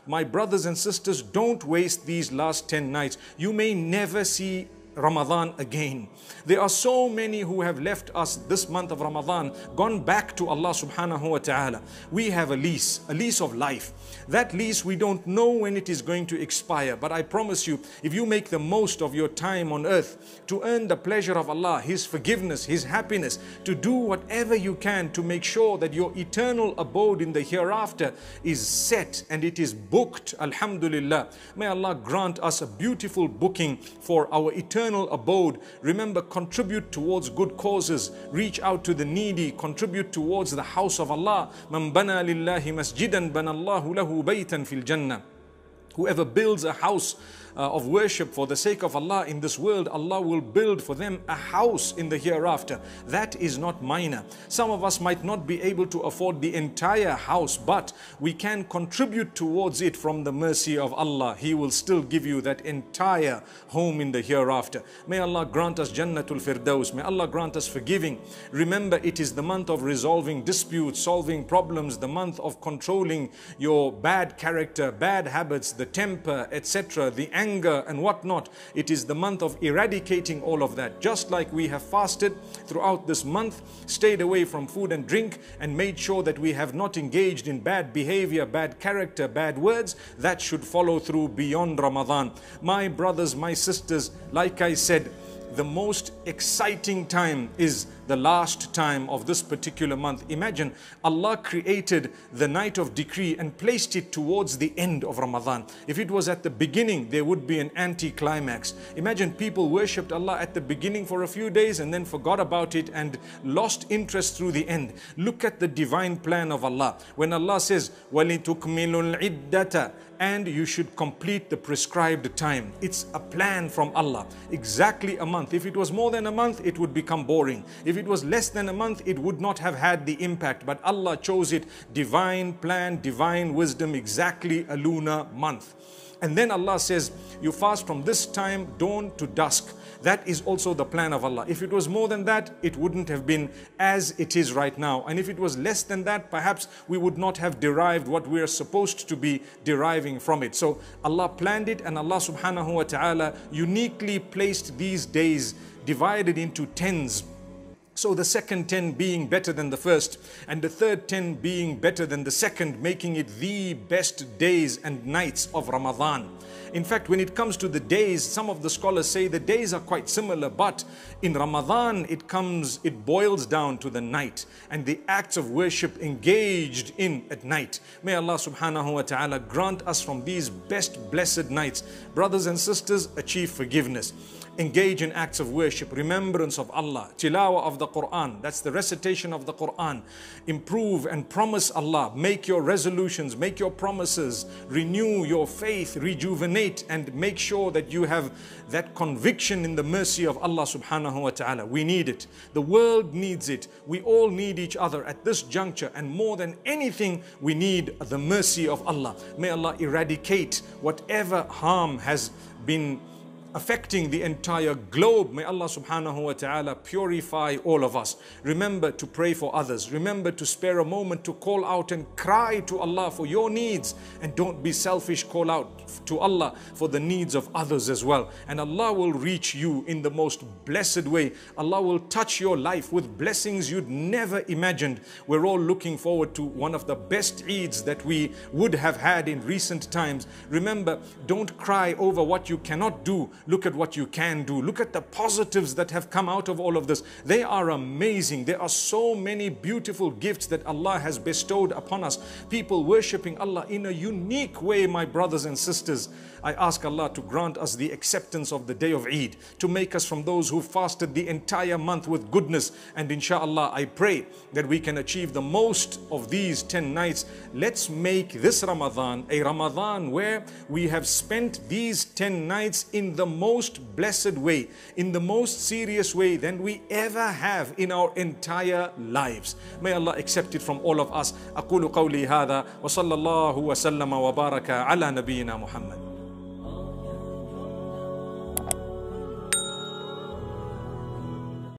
My brothers and sisters, don't waste these last 10 nights. You may never see Ramadan again. There are so many who have left us this month of Ramadan, gone back to Allah subhanahu wa ta'ala. We have a lease of life. That lease, we don't know when it is going to expire, but I promise you, if you make the most of your time on earth to earn the pleasure of Allah, His forgiveness, His happiness, to do whatever you can to make sure that your eternal abode in the hereafter is set and it is booked, alhamdulillah. May Allah grant us a beautiful booking for our eternal abode. Remember, contribute towards good causes, reach out to the needy, contribute towards the house of Allah. Man bana lillahi masjidan bana Allahu lahu baytan fil jannah. Whoever builds a house of worship for the sake of Allah in this world, Allah will build for them a house in the hereafter. That is not minor. Some of us might not be able to afford the entire house, but we can contribute towards it from the mercy of Allah. He will still give you that entire home in the hereafter. May Allah grant us Jannatul Firdaus. May Allah grant us forgiving. Remember, it is the month of resolving disputes, solving problems, the month of controlling your bad character, bad habits, the temper, etc., the anger and whatnot. It is the month of eradicating all of that. Just like we have fasted throughout this month, stayed away from food and drink, and made sure that we have not engaged in bad behavior, bad character, bad words, that should follow through beyond Ramadan. My brothers, my sisters, like I said, the most exciting time is the last time of this particular month. Imagine Allah created the night of decree and placed it towards the end of Ramadan. If it was at the beginning, there would be an anti-climax. Imagine people worshipped Allah at the beginning for a few days and then forgot about it and lost interest through the end. Look at the divine plan of Allah. When Allah says, وَلِتُكْمِلُوا الْعِدَّةَ, and you should complete the prescribed time. It's a plan from Allah. Exactly a month. If it was more than a month, it would become boring. If it was less than a month, it would not have had the impact. But Allah chose it. Divine plan, divine wisdom, exactly a lunar month. And then Allah says, you fast from this time, dawn to dusk. That is also the plan of Allah. If it was more than that, it wouldn't have been as it is right now. And if it was less than that, perhaps we would not have derived what we are supposed to be deriving from it. So Allah planned it, and Allah subhanahu wa ta'ala uniquely placed these days divided into tens. So the second 10 being better than the first, and the third 10 being better than the second, making it the best days and nights of Ramadan. In fact, when it comes to the days, some of the scholars say the days are quite similar, but in Ramadan it boils down to the night and the acts of worship engaged in at night. May Allah subhanahu wa ta'ala grant us from these best blessed nights. Brothers and sisters, achieve forgiveness. Engage in acts of worship, remembrance of Allah, tilawah of the Quran, that's the recitation of the Quran. Improve and promise Allah, make your resolutions, make your promises, renew your faith, rejuvenate, and make sure that you have that conviction in the mercy of Allah subhanahu wa ta'ala. We need it. The world needs it. We all need each other at this juncture, and more than anything, we need the mercy of Allah. May Allah eradicate whatever harm has been affecting the entire globe. May Allah subhanahu wa ta'ala purify all of us. Remember to pray for others. Remember to spare a moment to call out and cry to Allah for your needs. And don't be selfish, call out to Allah for the needs of others as well. And Allah will reach you in the most blessed way. Allah will touch your life with blessings you'd never imagined. We're all looking forward to one of the best Eids that we would have had in recent times. Remember, don't cry over what you cannot do. Look at what you can do. Look at the positives that have come out of all of this. They are amazing. There are so many beautiful gifts that Allah has bestowed upon us. People worshipping Allah in a unique way, my brothers and sisters. I ask Allah to grant us the acceptance of the day of Eid, to make us from those who fasted the entire month with goodness. And inshallah, I pray that we can achieve the most of these 10 nights. Let's make this Ramadan a Ramadan where we have spent these 10 nights in the most blessed way, in the most serious way than we ever have in our entire lives. May Allah accept it from all of us. أقول قولي هذا وصلى الله وسلم وبارك على نبينا محمد.